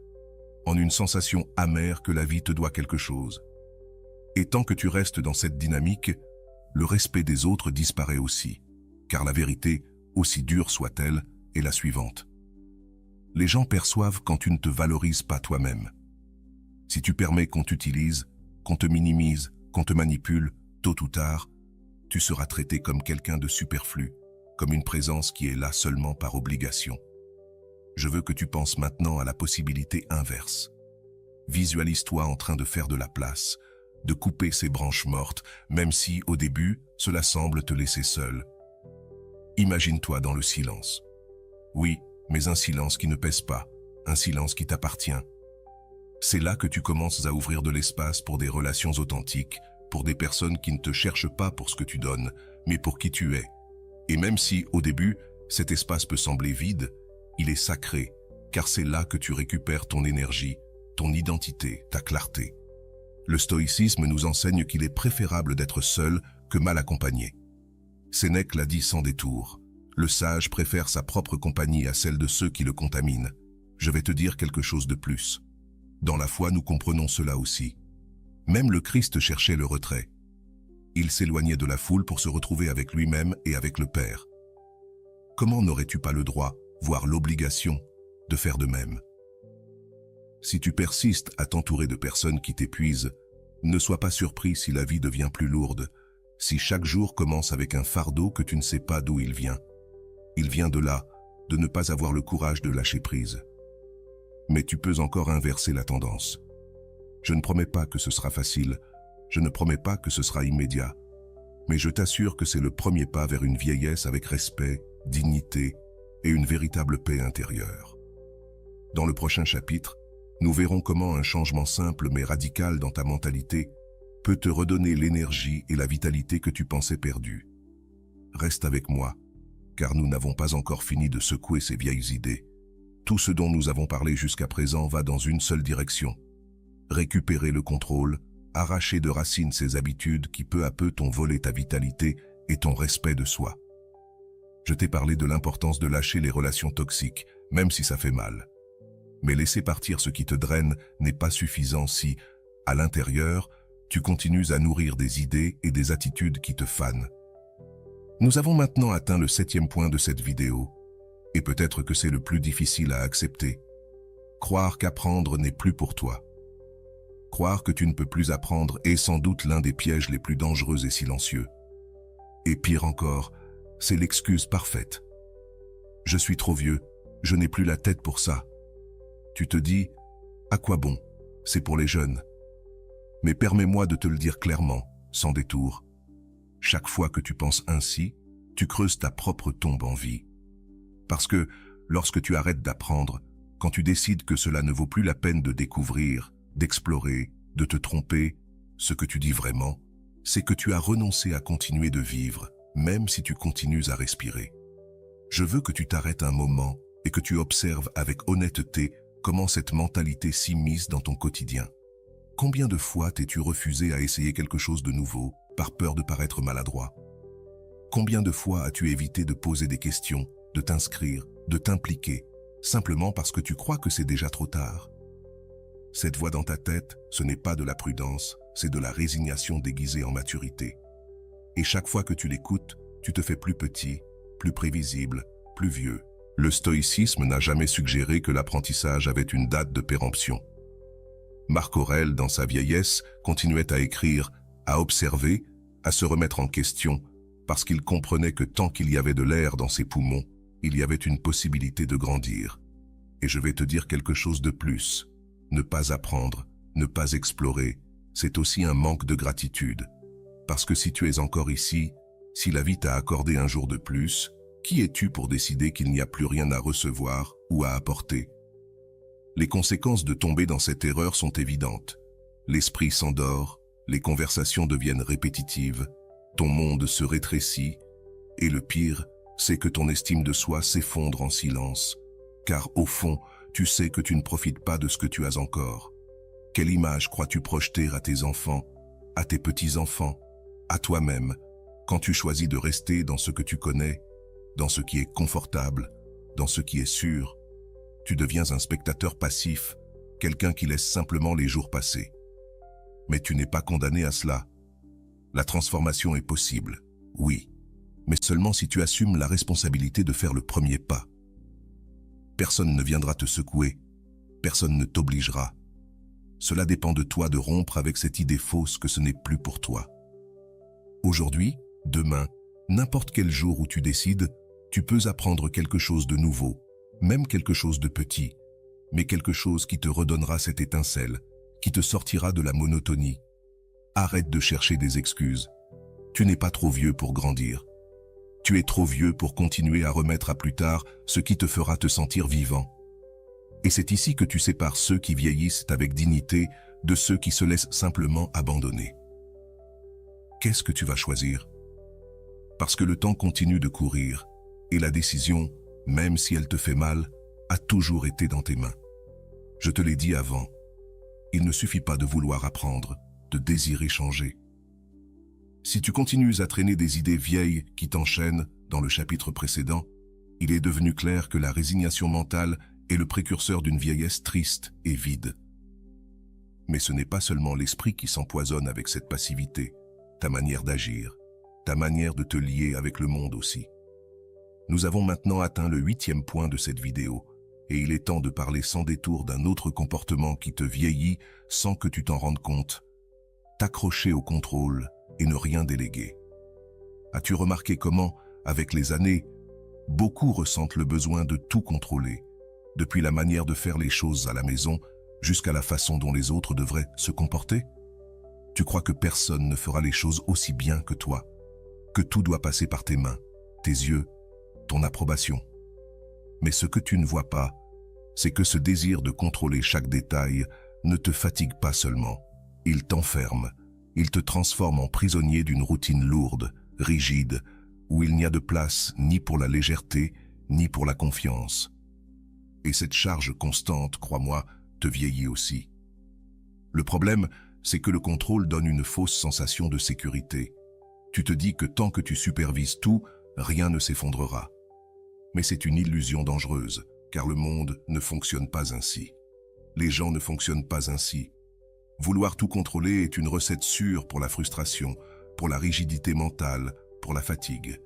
en une sensation amère que la vie te doit quelque chose. Et tant que tu restes dans cette dynamique, le respect des autres disparaît aussi, car la vérité, aussi dure soit-elle, est la suivante. Les gens perçoivent quand tu ne te valorises pas toi-même. Si tu permets qu'on t'utilise, qu'on te minimise, qu'on te manipule, tôt ou tard, tu seras traité comme quelqu'un de superflu, comme une présence qui est là seulement par obligation. Je veux que tu penses maintenant à la possibilité inverse. Visualise-toi en train de faire de la place, de couper ces branches mortes, même si, au début, cela semble te laisser seul. Imagine-toi dans le silence. Oui, mais un silence qui ne pèse pas, un silence qui t'appartient. C'est là que tu commences à ouvrir de l'espace pour des relations authentiques, pour des personnes qui ne te cherchent pas pour ce que tu donnes, mais pour qui tu es. Et même si, au début, cet espace peut sembler vide, il est sacré, car c'est là que tu récupères ton énergie, ton identité, ta clarté. Le stoïcisme nous enseigne qu'il est préférable d'être seul que mal accompagné. Sénèque l'a dit sans détour. Le sage préfère sa propre compagnie à celle de ceux qui le contaminent. Je vais te dire quelque chose de plus. Dans la foi, nous comprenons cela aussi. Même le Christ cherchait le retrait. Il s'éloignait de la foule pour se retrouver avec lui-même et avec le Père. Comment n'aurais-tu pas le droit, voire l'obligation, de faire de même? Si tu persistes à t'entourer de personnes qui t'épuisent, ne sois pas surpris si la vie devient plus lourde, si chaque jour commence avec un fardeau que tu ne sais pas d'où il vient. Il vient de là, de ne pas avoir le courage de lâcher prise. Mais tu peux encore inverser la tendance. Je ne promets pas que ce sera facile, je ne promets pas que ce sera immédiat, mais je t'assure que c'est le premier pas vers une vieillesse avec respect, dignité et une véritable paix intérieure. Dans le prochain chapitre, nous verrons comment un changement simple mais radical dans ta mentalité peut te redonner l'énergie et la vitalité que tu pensais perdues. Reste avec moi, car nous n'avons pas encore fini de secouer ces vieilles idées. Tout ce dont nous avons parlé jusqu'à présent va dans une seule direction. Récupérer le contrôle, arracher de racines ces habitudes qui peu à peu t'ont volé ta vitalité et ton respect de soi. Je t'ai parlé de l'importance de lâcher les relations toxiques, même si ça fait mal. Mais laisser partir ce qui te draine n'est pas suffisant si, à l'intérieur, tu continues à nourrir des idées et des attitudes qui te fanent. Nous avons maintenant atteint le 7e point de cette vidéo, et peut-être que c'est le plus difficile à accepter. Croire qu'apprendre n'est plus pour toi. Croire que tu ne peux plus apprendre est sans doute l'un des pièges les plus dangereux et silencieux. Et pire encore, c'est l'excuse parfaite. Je suis trop vieux, je n'ai plus la tête pour ça. Tu te dis, à quoi bon? C'est pour les jeunes. Mais permets-moi de te le dire clairement, sans détour. Chaque fois que tu penses ainsi, tu creuses ta propre tombe en vie. Parce que, lorsque tu arrêtes d'apprendre, quand tu décides que cela ne vaut plus la peine de découvrir, d'explorer, de te tromper, ce que tu dis vraiment, c'est que tu as renoncé à continuer de vivre, même si tu continues à respirer. Je veux que tu t'arrêtes un moment et que tu observes avec honnêteté comment cette mentalité s'immisce dans ton quotidien. Combien de fois t'es-tu refusé à essayer quelque chose de nouveau, par peur de paraître maladroit? Combien de fois as-tu évité de poser des questions, de t'inscrire, de t'impliquer, simplement parce que tu crois que c'est déjà trop tard? Cette voix dans ta tête, ce n'est pas de la prudence, c'est de la résignation déguisée en maturité. Et chaque fois que tu l'écoutes, tu te fais plus petit, plus prévisible, plus vieux. Le stoïcisme n'a jamais suggéré que l'apprentissage avait une date de péremption. Marc Aurèle, dans sa vieillesse, continuait à écrire, à observer, à se remettre en question, parce qu'il comprenait que tant qu'il y avait de l'air dans ses poumons, il y avait une possibilité de grandir. Et je vais te dire quelque chose de plus. Ne pas apprendre, ne pas explorer, c'est aussi un manque de gratitude. Parce que si tu es encore ici, si la vie t'a accordé un jour de plus, qui es-tu pour décider qu'il n'y a plus rien à recevoir ou à apporter? Les conséquences de tomber dans cette erreur sont évidentes. L'esprit s'endort, les conversations deviennent répétitives, ton monde se rétrécit, et le pire, c'est que ton estime de soi s'effondre en silence. Car au fond, tu sais que tu ne profites pas de ce que tu as encore. Quelle image crois-tu projeter à tes enfants, à tes petits-enfants, à toi-même, quand tu choisis de rester dans ce que tu connais, dans ce qui est confortable, dans ce qui est sûr? Tu deviens un spectateur passif, quelqu'un qui laisse simplement les jours passer. Mais tu n'es pas condamné à cela. La transformation est possible, oui, mais seulement si tu assumes la responsabilité de faire le premier pas. Personne ne viendra te secouer, personne ne t'obligera. Cela dépend de toi de rompre avec cette idée fausse que ce n'est plus pour toi. Aujourd'hui, demain, n'importe quel jour où tu décides, tu peux apprendre quelque chose de nouveau, même quelque chose de petit, mais quelque chose qui te redonnera cette étincelle, qui te sortira de la monotonie. Arrête de chercher des excuses. Tu n'es pas trop vieux pour grandir. Tu es trop vieux pour continuer à remettre à plus tard ce qui te fera te sentir vivant. Et c'est ici que tu sépares ceux qui vieillissent avec dignité de ceux qui se laissent simplement abandonner. Qu'est-ce que tu vas choisir? Parce que le temps continue de courir, et la décision, même si elle te fait mal, a toujours été dans tes mains. Je te l'ai dit avant, il ne suffit pas de vouloir apprendre, de désirer changer. Si tu continues à traîner des idées vieilles qui t'enchaînent dans le chapitre précédent, il est devenu clair que la résignation mentale est le précurseur d'une vieillesse triste et vide. Mais ce n'est pas seulement l'esprit qui s'empoisonne avec cette passivité, ta manière d'agir, ta manière de te lier avec le monde aussi. Nous avons maintenant atteint le 8e point de cette vidéo, et il est temps de parler sans détour d'un autre comportement qui te vieillit sans que tu t'en rendes compte. T'accrocher au contrôle et ne rien déléguer. As-tu remarqué comment, avec les années, beaucoup ressentent le besoin de tout contrôler, depuis la manière de faire les choses à la maison jusqu'à la façon dont les autres devraient se comporter? Tu crois que personne ne fera les choses aussi bien que toi, que tout doit passer par tes mains, tes yeux, ton approbation. Mais ce que tu ne vois pas, c'est que ce désir de contrôler chaque détail ne te fatigue pas seulement. Il t'enferme, il te transforme en prisonnier d'une routine lourde, rigide, où il n'y a de place ni pour la légèreté, ni pour la confiance. Et cette charge constante, crois-moi, te vieillit aussi. Le problème, c'est que le contrôle donne une fausse sensation de sécurité. Tu te dis que tant que tu supervises tout, rien ne s'effondrera. Mais c'est une illusion dangereuse, car le monde ne fonctionne pas ainsi. Les gens ne fonctionnent pas ainsi. Vouloir tout contrôler est une recette sûre pour la frustration, pour la rigidité mentale, pour la fatigue.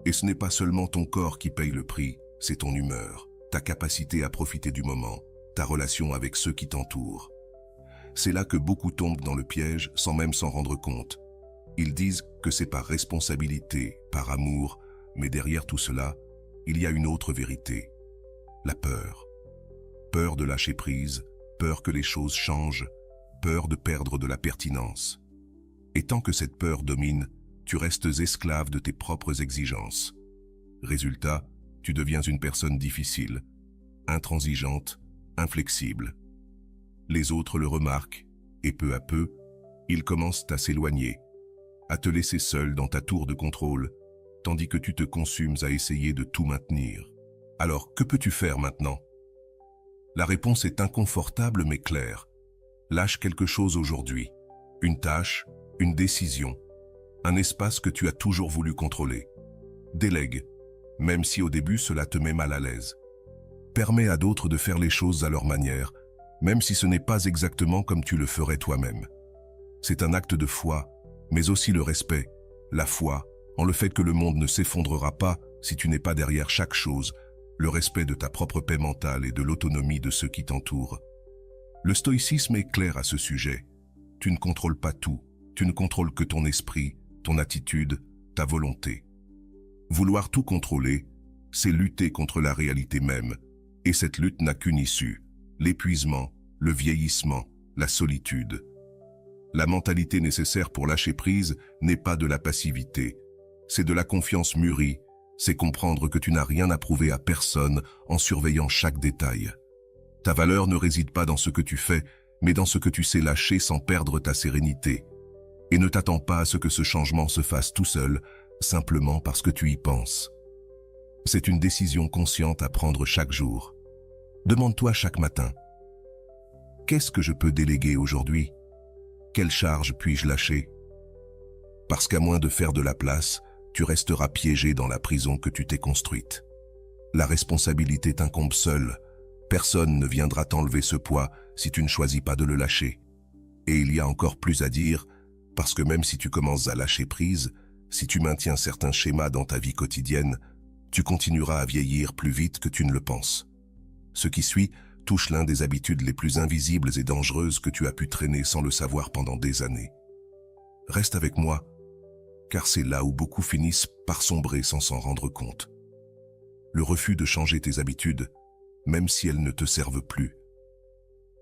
Et ce n'est pas seulement ton corps qui paye le prix, c'est ton humeur, ta capacité à profiter du moment, ta relation avec ceux qui t'entourent. C'est là que beaucoup tombent dans le piège sans même s'en rendre compte. Ils disent que c'est par responsabilité, par amour, mais derrière tout cela, il y a une autre vérité. La peur. Peur de lâcher prise, peur que les choses changent, peur de perdre de la pertinence. Et tant que cette peur domine, tu restes esclave de tes propres exigences. Résultat, tu deviens une personne difficile, intransigeante, inflexible. Les autres le remarquent, et peu à peu, ils commencent à s'éloigner, à te laisser seul dans ta tour de contrôle, tandis que tu te consumes à essayer de tout maintenir. Alors, que peux-tu faire maintenant? La réponse est inconfortable mais claire. Lâche quelque chose aujourd'hui. Une tâche, une décision, un espace que tu as toujours voulu contrôler. Délègue, même si au début cela te met mal à l'aise. Permets à d'autres de faire les choses à leur manière, même si ce n'est pas exactement comme tu le ferais toi-même. C'est un acte de foi, mais aussi le respect, la foi, en le fait que le monde ne s'effondrera pas si tu n'es pas derrière chaque chose, le respect de ta propre paix mentale et de l'autonomie de ceux qui t'entourent. Le stoïcisme est clair à ce sujet. Tu ne contrôles pas tout, tu ne contrôles que ton esprit, ton attitude, ta volonté. Vouloir tout contrôler, c'est lutter contre la réalité même, et cette lutte n'a qu'une issue, l'épuisement, le vieillissement, la solitude. La mentalité nécessaire pour lâcher prise n'est pas de la passivité, c'est de la confiance mûrie, c'est comprendre que tu n'as rien à prouver à personne en surveillant chaque détail. Ta valeur ne réside pas dans ce que tu fais, mais dans ce que tu sais lâcher sans perdre ta sérénité. Et ne t'attends pas à ce que ce changement se fasse tout seul, simplement parce que tu y penses. C'est une décision consciente à prendre chaque jour. Demande-toi chaque matin, qu'est-ce que je peux déléguer aujourd'hui? Quelle charge puis-je lâcher? Parce qu'à moins de faire de la place, tu resteras piégé dans la prison que tu t'es construite. La responsabilité t'incombe seule. Personne ne viendra t'enlever ce poids si tu ne choisis pas de le lâcher. Et il y a encore plus à dire, parce que même si tu commences à lâcher prise, si tu maintiens certains schémas dans ta vie quotidienne, tu continueras à vieillir plus vite que tu ne le penses. Ce qui suit touche l'un des habitudes les plus invisibles et dangereuses que tu as pu traîner sans le savoir pendant des années. Reste avec moi, car c'est là où beaucoup finissent par sombrer sans s'en rendre compte. Le refus de changer tes habitudes, même si elles ne te servent plus.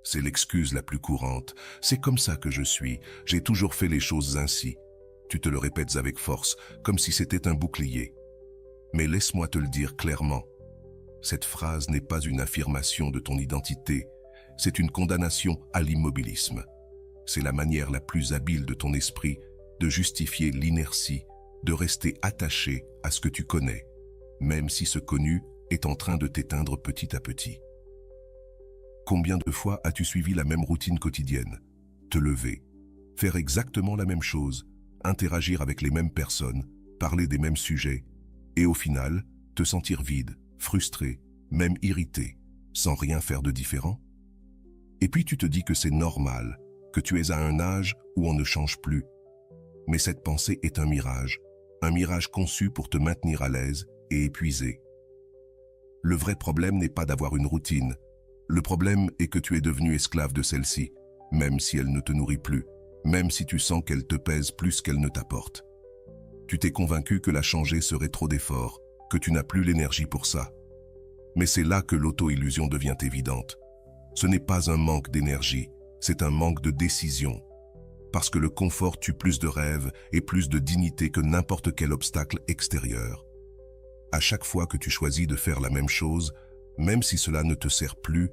C'est l'excuse la plus courante. C'est comme ça que je suis. J'ai toujours fait les choses ainsi. Tu te le répètes avec force, comme si c'était un bouclier. Mais laisse-moi te le dire clairement. Cette phrase n'est pas une affirmation de ton identité, c'est une condamnation à l'immobilisme. C'est la manière la plus habile de ton esprit de justifier l'inertie, de rester attaché à ce que tu connais, même si ce connu est en train de t'éteindre petit à petit. Combien de fois as-tu suivi la même routine quotidienne? Te lever, faire exactement la même chose, interagir avec les mêmes personnes, parler des mêmes sujets, et au final, te sentir vide, frustré, même irrité, sans rien faire de différent? Et puis tu te dis que c'est normal, que tu es à un âge où on ne change plus. Mais cette pensée est un mirage conçu pour te maintenir à l'aise et épuisé. Le vrai problème n'est pas d'avoir une routine. Le problème est que tu es devenu esclave de celle-ci, même si elle ne te nourrit plus, même si tu sens qu'elle te pèse plus qu'elle ne t'apporte. Tu t'es convaincu que la changer serait trop d'efforts, que tu n'as plus l'énergie pour ça. Mais c'est là que l'auto-illusion devient évidente. Ce n'est pas un manque d'énergie, c'est un manque de décision. Parce que le confort tue plus de rêves et plus de dignité que n'importe quel obstacle extérieur. À chaque fois que tu choisis de faire la même chose, même si cela ne te sert plus,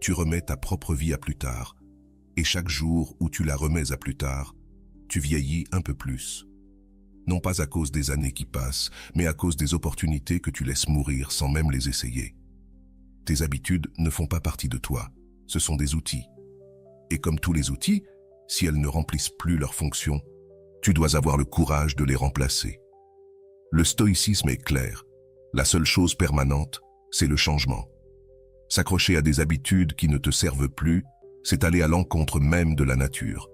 tu remets ta propre vie à plus tard. Et chaque jour où tu la remets à plus tard, tu vieillis un peu plus. Non pas à cause des années qui passent, mais à cause des opportunités que tu laisses mourir sans même les essayer. Tes habitudes ne font pas partie de toi, ce sont des outils. Et comme tous les outils, si elles ne remplissent plus leur fonction, tu dois avoir le courage de les remplacer. Le stoïcisme est clair. La seule chose permanente, c'est le changement. S'accrocher à des habitudes qui ne te servent plus, c'est aller à l'encontre même de la nature.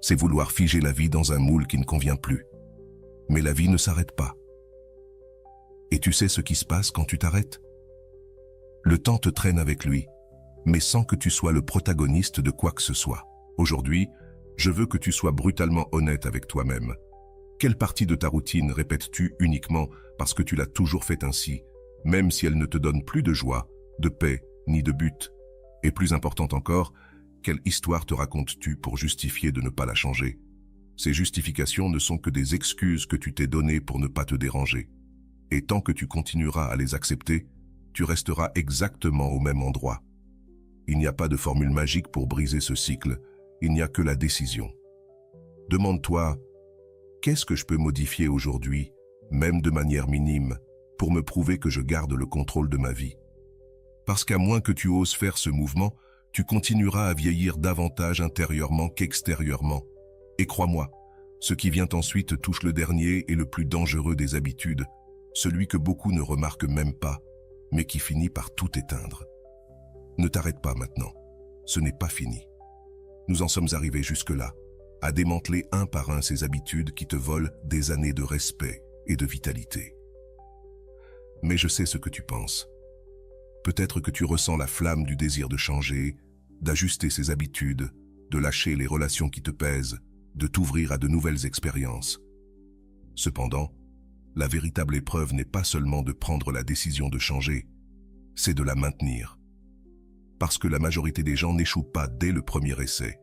C'est vouloir figer la vie dans un moule qui ne convient plus. Mais la vie ne s'arrête pas. Et tu sais ce qui se passe quand tu t'arrêtes? Le temps te traîne avec lui, mais sans que tu sois le protagoniste de quoi que ce soit. Aujourd'hui, je veux que tu sois brutalement honnête avec toi-même. Quelle partie de ta routine répètes-tu uniquement parce que tu l'as toujours fait ainsi, même si elle ne te donne plus de joie, de paix, ni de but? Et plus important encore, quelle histoire te racontes-tu pour justifier de ne pas la changer? Ces justifications ne sont que des excuses que tu t'es données pour ne pas te déranger. Et tant que tu continueras à les accepter, tu resteras exactement au même endroit. Il n'y a pas de formule magique pour briser ce cycle, il n'y a que la décision. Demande-toi, qu'est-ce que je peux modifier aujourd'hui, même de manière minime, pour me prouver que je garde le contrôle de ma vie? Parce qu'à moins que tu oses faire ce mouvement, tu continueras à vieillir davantage intérieurement qu'extérieurement. Et crois-moi, ce qui vient ensuite touche le dernier et le plus dangereux des habitudes, celui que beaucoup ne remarquent même pas, mais qui finit par tout éteindre. Ne t'arrête pas maintenant, ce n'est pas fini. Nous en sommes arrivés jusque-là, à démanteler un par un ces habitudes qui te volent des années de respect et de vitalité. Mais je sais ce que tu penses. Peut-être que tu ressens la flamme du désir de changer, d'ajuster ses habitudes, de lâcher les relations qui te pèsent, de t'ouvrir à de nouvelles expériences. Cependant, la véritable épreuve n'est pas seulement de prendre la décision de changer, c'est de la maintenir. Parce que la majorité des gens n'échouent pas dès le premier essai,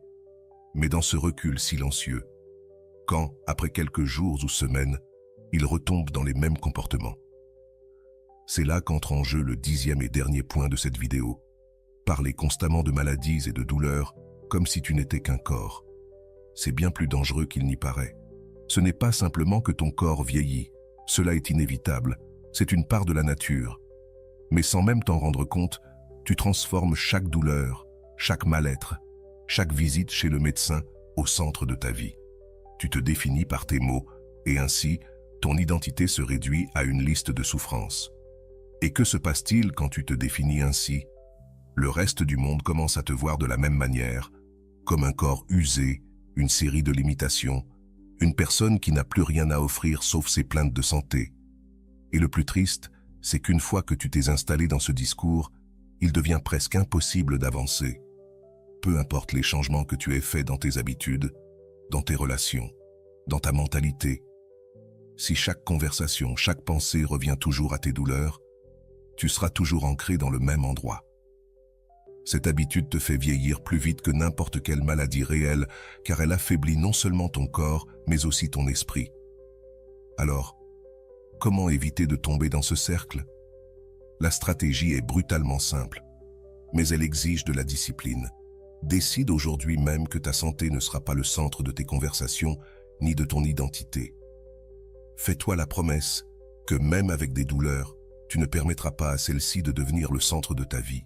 mais dans ce recul silencieux, quand, après quelques jours ou semaines, ils retombent dans les mêmes comportements. C'est là qu'entre en jeu le 10e et dernier point de cette vidéo. Parler constamment de maladies et de douleurs, comme si tu n'étais qu'un corps. C'est bien plus dangereux qu'il n'y paraît. Ce n'est pas simplement que ton corps vieillit, cela est inévitable, c'est une part de la nature. Mais sans même t'en rendre compte, tu transformes chaque douleur, chaque mal-être, chaque visite chez le médecin au centre de ta vie. Tu te définis par tes mots, et ainsi, ton identité se réduit à une liste de souffrances. Et que se passe-t-il quand tu te définis ainsi? Le reste du monde commence à te voir de la même manière, comme un corps usé, une série de limitations, une personne qui n'a plus rien à offrir sauf ses plaintes de santé. Et le plus triste, c'est qu'une fois que tu t'es installé dans ce discours, il devient presque impossible d'avancer. Peu importe les changements que tu aies faits dans tes habitudes, dans tes relations, dans ta mentalité. Si chaque conversation, chaque pensée revient toujours à tes douleurs, tu seras toujours ancré dans le même endroit. Cette habitude te fait vieillir plus vite que n'importe quelle maladie réelle, car elle affaiblit non seulement ton corps, mais aussi ton esprit. Alors, comment éviter de tomber dans ce cercle? La stratégie est brutalement simple, mais elle exige de la discipline. Décide aujourd'hui même que ta santé ne sera pas le centre de tes conversations ni de ton identité. Fais-toi la promesse que même avec des douleurs, tu ne permettras pas à celle-ci de devenir le centre de ta vie.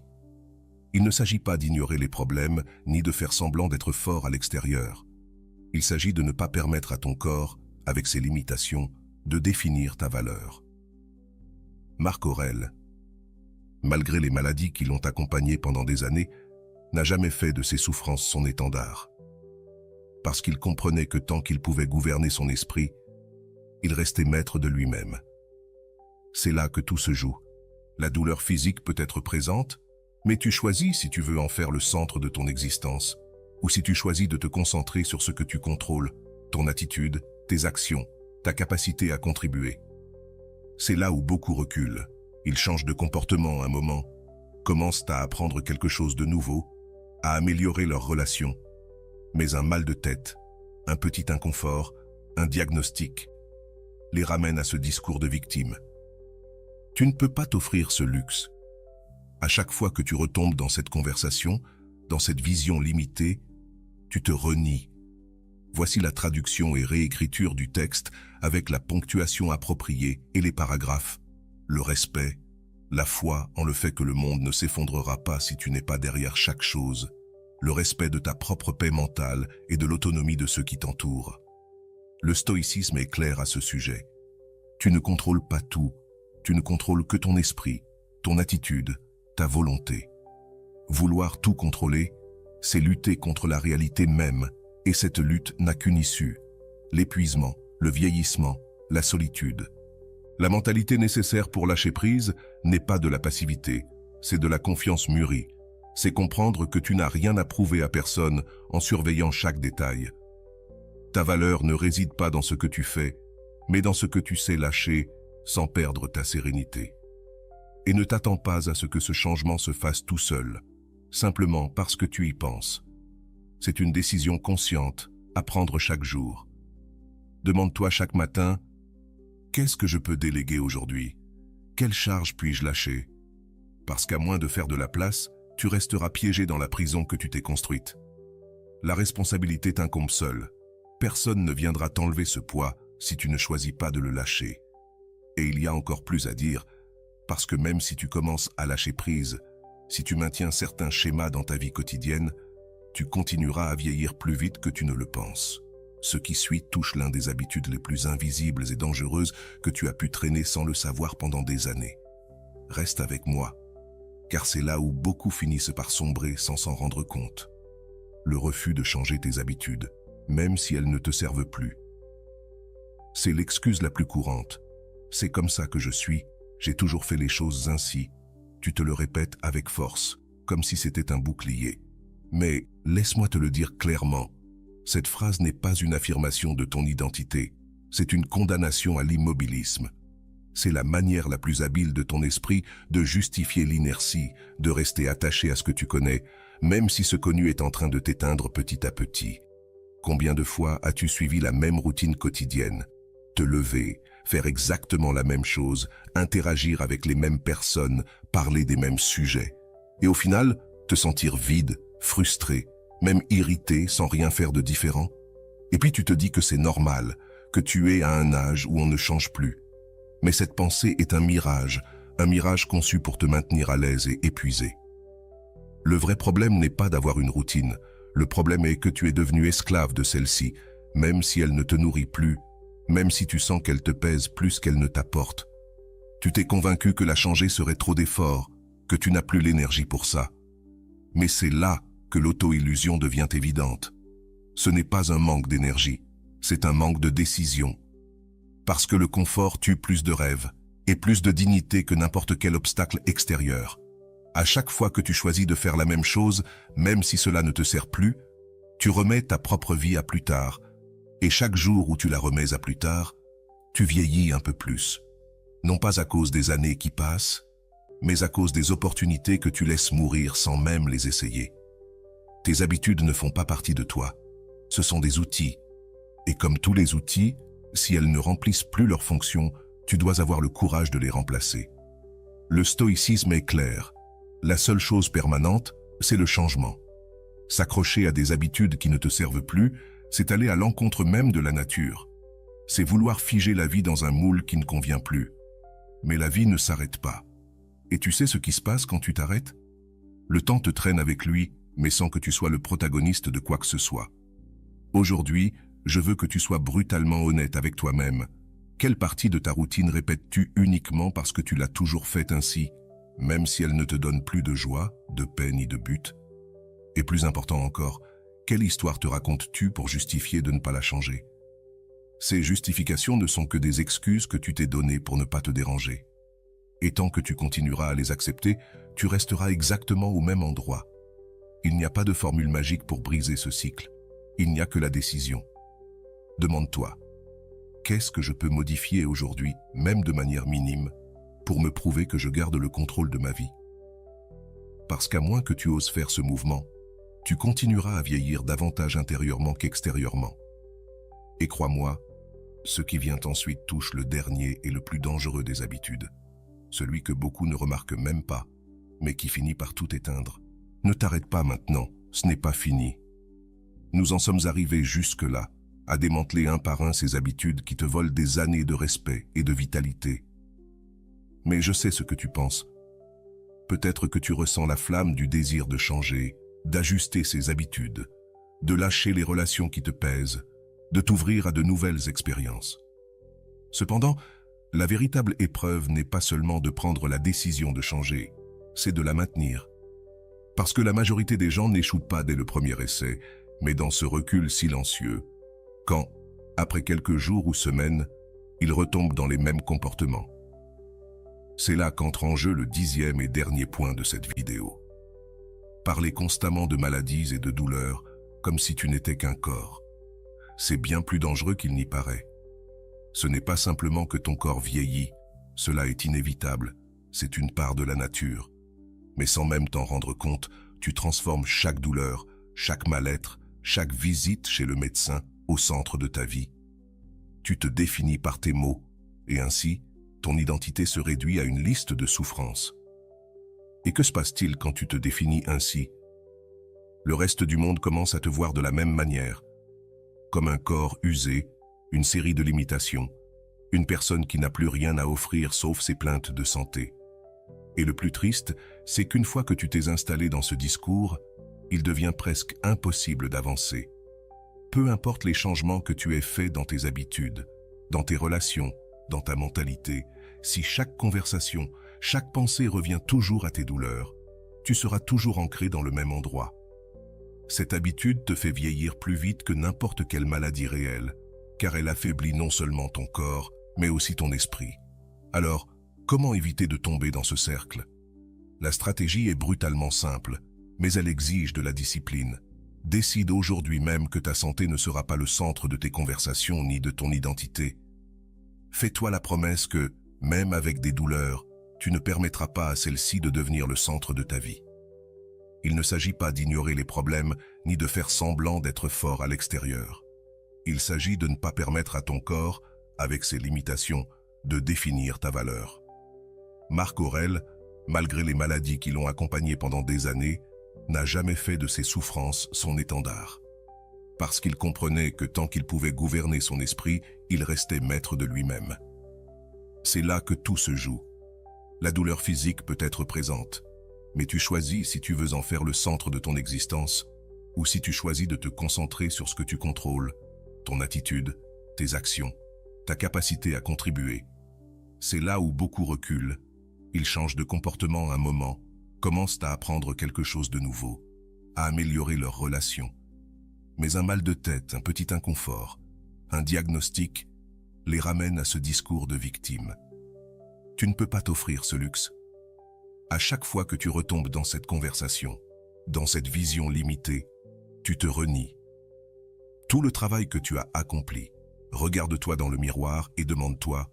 Il ne s'agit pas d'ignorer les problèmes ni de faire semblant d'être fort à l'extérieur. Il s'agit de ne pas permettre à ton corps, avec ses limitations, de définir ta valeur. Marc Aurèle, malgré les maladies qui l'ont accompagné pendant des années, n'a jamais fait de ses souffrances son étendard. Parce qu'il comprenait que tant qu'il pouvait gouverner son esprit, il restait maître de lui-même. C'est là que tout se joue. La douleur physique peut être présente, mais tu choisis si tu veux en faire le centre de ton existence, ou si tu choisis de te concentrer sur ce que tu contrôles, ton attitude, tes actions, ta capacité à contribuer. C'est là où beaucoup reculent. Ils changent de comportement un moment, commencent à apprendre quelque chose de nouveau, à améliorer leurs relations. Mais un mal de tête, un petit inconfort, un diagnostic, les ramènent à ce discours de victime. Tu ne peux pas t'offrir ce luxe. À chaque fois que tu retombes dans cette conversation, dans cette vision limitée, tu te renies. Voici la traduction et réécriture du texte avec la ponctuation appropriée et les paragraphes. Le respect, la foi en le fait que le monde ne s'effondrera pas si tu n'es pas derrière chaque chose. Le respect de ta propre paix mentale et de l'autonomie de ceux qui t'entourent. Le stoïcisme est clair à ce sujet. Tu ne contrôles pas tout. Tu ne contrôles que ton esprit, ton attitude, ta volonté. Vouloir tout contrôler, c'est lutter contre la réalité même, et cette lutte n'a qu'une issue, l'épuisement, le vieillissement, la solitude. La mentalité nécessaire pour lâcher prise n'est pas de la passivité, c'est de la confiance mûrie. C'est comprendre que tu n'as rien à prouver à personne en surveillant chaque détail. Ta valeur ne réside pas dans ce que tu fais, mais dans ce que tu sais lâcher sans perdre ta sérénité. Et ne t'attends pas à ce que ce changement se fasse tout seul, simplement parce que tu y penses. C'est une décision consciente à prendre chaque jour. Demande-toi chaque matin, qu'est-ce que je peux déléguer aujourd'hui? Quelle charge puis-je lâcher? Parce qu'à moins de faire de la place, tu resteras piégé dans la prison que tu t'es construite. La responsabilité t'incombe seule. Personne ne viendra t'enlever ce poids si tu ne choisis pas de le lâcher. Et il y a encore plus à dire, parce que même si tu commences à lâcher prise, si tu maintiens certains schémas dans ta vie quotidienne, tu continueras à vieillir plus vite que tu ne le penses. Ce qui suit touche l'un des habitudes les plus invisibles et dangereuses que tu as pu traîner sans le savoir pendant des années. Reste avec moi, car c'est là où beaucoup finissent par sombrer sans s'en rendre compte. Le refus de changer tes habitudes, même si elles ne te servent plus. C'est l'excuse la plus courante. C'est comme ça que je suis, j'ai toujours fait les choses ainsi. Tu te le répètes avec force, comme si c'était un bouclier. Mais laisse-moi te le dire clairement, cette phrase n'est pas une affirmation de ton identité, c'est une condamnation à l'immobilisme. C'est la manière la plus habile de ton esprit de justifier l'inertie, de rester attaché à ce que tu connais, même si ce connu est en train de t'éteindre petit à petit. Combien de fois as-tu suivi la même routine quotidienne? Te lever, faire exactement la même chose, interagir avec les mêmes personnes, parler des mêmes sujets. Et au final, te sentir vide, frustré, même irrité sans rien faire de différent. Et puis tu te dis que c'est normal, que tu es à un âge où on ne change plus. Mais cette pensée est un mirage conçu pour te maintenir à l'aise et épuisé. Le vrai problème n'est pas d'avoir une routine, le problème est que tu es devenu esclave de celle-ci, même si elle ne te nourrit plus, même si tu sens qu'elle te pèse plus qu'elle ne t'apporte. Tu t'es convaincu que la changer serait trop d'efforts, que tu n'as plus l'énergie pour ça. Mais c'est là que l'auto-illusion devient évidente. Ce n'est pas un manque d'énergie, c'est un manque de décision. Parce que le confort tue plus de rêves et plus de dignité que n'importe quel obstacle extérieur. À chaque fois que tu choisis de faire la même chose, même si cela ne te sert plus, tu remets ta propre vie à plus tard. Et chaque jour où tu la remets à plus tard, tu vieillis un peu plus. Non pas à cause des années qui passent, mais à cause des opportunités que tu laisses mourir sans même les essayer. Tes habitudes ne font pas partie de toi. Ce sont des outils. Et comme tous les outils, si elles ne remplissent plus leur fonction, tu dois avoir le courage de les remplacer. Le stoïcisme est clair. La seule chose permanente, c'est le changement. S'accrocher à des habitudes qui ne te servent plus, c'est aller à l'encontre même de la nature. C'est vouloir figer la vie dans un moule qui ne convient plus. Mais la vie ne s'arrête pas. Et tu sais ce qui se passe quand tu t'arrêtes? Le temps te traîne avec lui, mais sans que tu sois le protagoniste de quoi que ce soit. Aujourd'hui, je veux que tu sois brutalement honnête avec toi-même. Quelle partie de ta routine répètes-tu uniquement parce que tu l'as toujours faite ainsi, même si elle ne te donne plus de joie, de paix ni de but? Et plus important encore, quelle histoire te racontes-tu pour justifier de ne pas la changer? Ces justifications ne sont que des excuses que tu t'es données pour ne pas te déranger. Et tant que tu continueras à les accepter, tu resteras exactement au même endroit. Il n'y a pas de formule magique pour briser ce cycle. Il n'y a que la décision. Demande-toi, qu'est-ce que je peux modifier aujourd'hui, même de manière minime, pour me prouver que je garde le contrôle de ma vie? Parce qu'à moins que tu oses faire ce mouvement, tu continueras à vieillir davantage intérieurement qu'extérieurement. Et crois-moi, ce qui vient ensuite touche le dernier et le plus dangereux des habitudes, celui que beaucoup ne remarquent même pas, mais qui finit par tout éteindre. Ne t'arrête pas maintenant, ce n'est pas fini. Nous en sommes arrivés jusque-là, à démanteler un par un ces habitudes qui te volent des années de respect et de vitalité. Mais je sais ce que tu penses. Peut-être que tu ressens la flamme du désir de changer, d'ajuster ces habitudes, de lâcher les relations qui te pèsent, de t'ouvrir à de nouvelles expériences. Cependant, la véritable épreuve n'est pas seulement de prendre la décision de changer, c'est de la maintenir. Parce que la majorité des gens n'échouent pas dès le premier essai, mais dans ce recul silencieux, quand, après quelques jours ou semaines, ils retombent dans les mêmes comportements. C'est là qu'entre en jeu le 10e et dernier point de cette vidéo. Parler constamment de maladies et de douleurs, comme si tu n'étais qu'un corps. C'est bien plus dangereux qu'il n'y paraît. Ce n'est pas simplement que ton corps vieillit, cela est inévitable, c'est une part de la nature. Mais sans même t'en rendre compte, tu transformes chaque douleur, chaque mal-être, chaque visite chez le médecin au centre de ta vie. Tu te définis par tes mots, et ainsi, ton identité se réduit à une liste de souffrances. Et que se passe-t-il quand tu te définis ainsi? Le reste du monde commence à te voir de la même manière, comme un corps usé, une série de limitations, une personne qui n'a plus rien à offrir sauf ses plaintes de santé. Et le plus triste, c'est qu'une fois que tu t'es installé dans ce discours, il devient presque impossible d'avancer. Peu importe les changements que tu aies faits dans tes habitudes, dans tes relations, dans ta mentalité, si chaque conversation, chaque pensée revient toujours à tes douleurs, tu seras toujours ancré dans le même endroit. Cette habitude te fait vieillir plus vite que n'importe quelle maladie réelle, car elle affaiblit non seulement ton corps, mais aussi ton esprit. Alors, comment éviter de tomber dans ce cercle? La stratégie est brutalement simple, mais elle exige de la discipline. Décide aujourd'hui même que ta santé ne sera pas le centre de tes conversations ni de ton identité. Fais-toi la promesse que, même avec des douleurs, tu ne permettras pas à celle-ci de devenir le centre de ta vie. Il ne s'agit pas d'ignorer les problèmes ni de faire semblant d'être fort à l'extérieur. Il s'agit de ne pas permettre à ton corps, avec ses limitations, de définir ta valeur. Marc Aurèle, malgré les maladies qui l'ont accompagné pendant des années, n'a jamais fait de ses souffrances son étendard. Parce qu'il comprenait que tant qu'il pouvait gouverner son esprit, il restait maître de lui-même. C'est là que tout se joue. La douleur physique peut être présente, mais tu choisis si tu veux en faire le centre de ton existence ou si tu choisis de te concentrer sur ce que tu contrôles, ton attitude, tes actions, ta capacité à contribuer. C'est là où beaucoup reculent. Ils changent de comportement un moment, commencent à apprendre quelque chose de nouveau, à améliorer leurs relations. Mais un mal de tête, un petit inconfort, un diagnostic, les ramène à ce discours de victime. Tu ne peux pas t'offrir ce luxe. À chaque fois que tu retombes dans cette conversation, dans cette vision limitée, tu te renies. Tout le travail que tu as accompli, regarde-toi dans le miroir et demande-toi,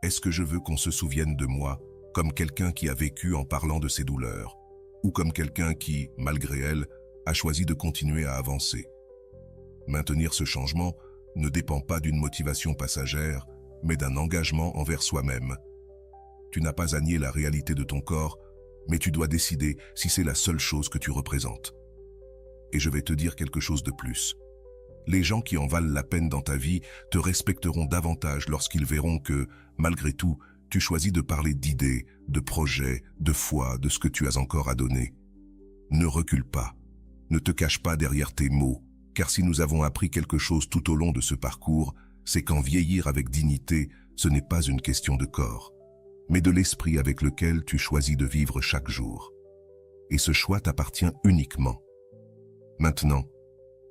est-ce que je veux qu'on se souvienne de moi comme quelqu'un qui a vécu en parlant de ses douleurs, ou comme quelqu'un qui, malgré elles, a choisi de continuer à avancer? Maintenir ce changement ne dépend pas d'une motivation passagère, mais d'un engagement envers soi-même. Tu n'as pas à nier la réalité de ton corps, mais tu dois décider si c'est la seule chose que tu représentes. Et je vais te dire quelque chose de plus. Les gens qui en valent la peine dans ta vie te respecteront davantage lorsqu'ils verront que, malgré tout, tu choisis de parler d'idées, de projets, de foi, de ce que tu as encore à donner. Ne recule pas. Ne te cache pas derrière tes mots, car si nous avons appris quelque chose tout au long de ce parcours, c'est qu'en vieillir avec dignité, ce n'est pas une question de corps, mais de l'esprit avec lequel tu choisis de vivre chaque jour. Et ce choix t'appartient uniquement. Maintenant,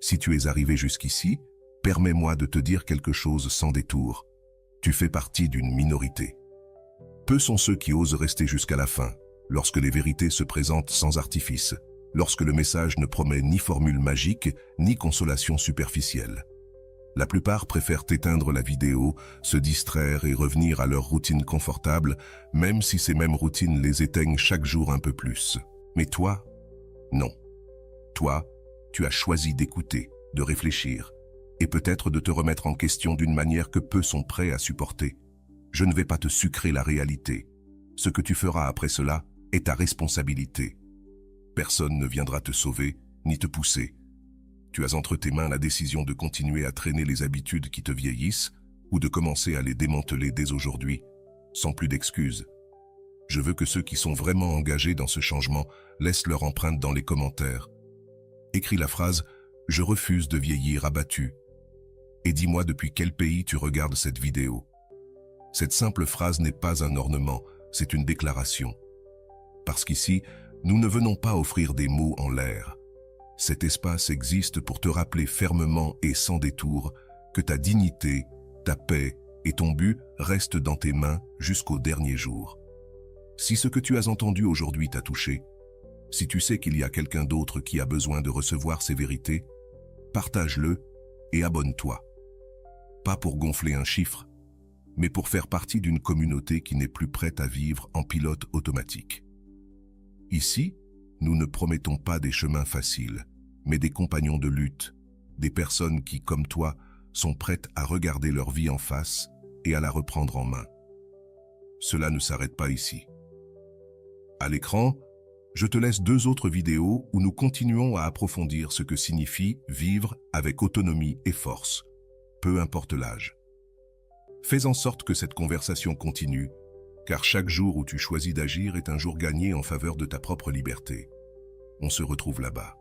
si tu es arrivé jusqu'ici, permets-moi de te dire quelque chose sans détour. Tu fais partie d'une minorité. Peu sont ceux qui osent rester jusqu'à la fin, lorsque les vérités se présentent sans artifice, lorsque le message ne promet ni formule magique, ni consolation superficielle. La plupart préfèrent éteindre la vidéo, se distraire et revenir à leur routine confortable, même si ces mêmes routines les éteignent chaque jour un peu plus. Mais toi, non. Toi, tu as choisi d'écouter, de réfléchir, et peut-être de te remettre en question d'une manière que peu sont prêts à supporter. Je ne vais pas te sucrer la réalité. Ce que tu feras après cela est ta responsabilité. Personne ne viendra te sauver, ni te pousser. Tu as entre tes mains la décision de continuer à traîner les habitudes qui te vieillissent ou de commencer à les démanteler dès aujourd'hui, sans plus d'excuses. Je veux que ceux qui sont vraiment engagés dans ce changement laissent leur empreinte dans les commentaires. Écris la phrase « Je refuse de vieillir abattu » et dis-moi depuis quel pays tu regardes cette vidéo. Cette simple phrase n'est pas un ornement, c'est une déclaration. Parce qu'ici, nous ne venons pas offrir des mots en l'air. Cet espace existe pour te rappeler fermement et sans détour que ta dignité, ta paix et ton but restent dans tes mains jusqu'au dernier jour. Si ce que tu as entendu aujourd'hui t'a touché, si tu sais qu'il y a quelqu'un d'autre qui a besoin de recevoir ces vérités, partage-le et abonne-toi. Pas pour gonfler un chiffre, mais pour faire partie d'une communauté qui n'est plus prête à vivre en pilote automatique. Ici, nous ne promettons pas des chemins faciles, mais des compagnons de lutte, des personnes qui, comme toi, sont prêtes à regarder leur vie en face et à la reprendre en main. Cela ne s'arrête pas ici. À l'écran, je te laisse 2 autres vidéos où nous continuons à approfondir ce que signifie vivre avec autonomie et force, peu importe l'âge. Fais en sorte que cette conversation continue, car chaque jour où tu choisis d'agir est un jour gagné en faveur de ta propre liberté. On se retrouve là-bas.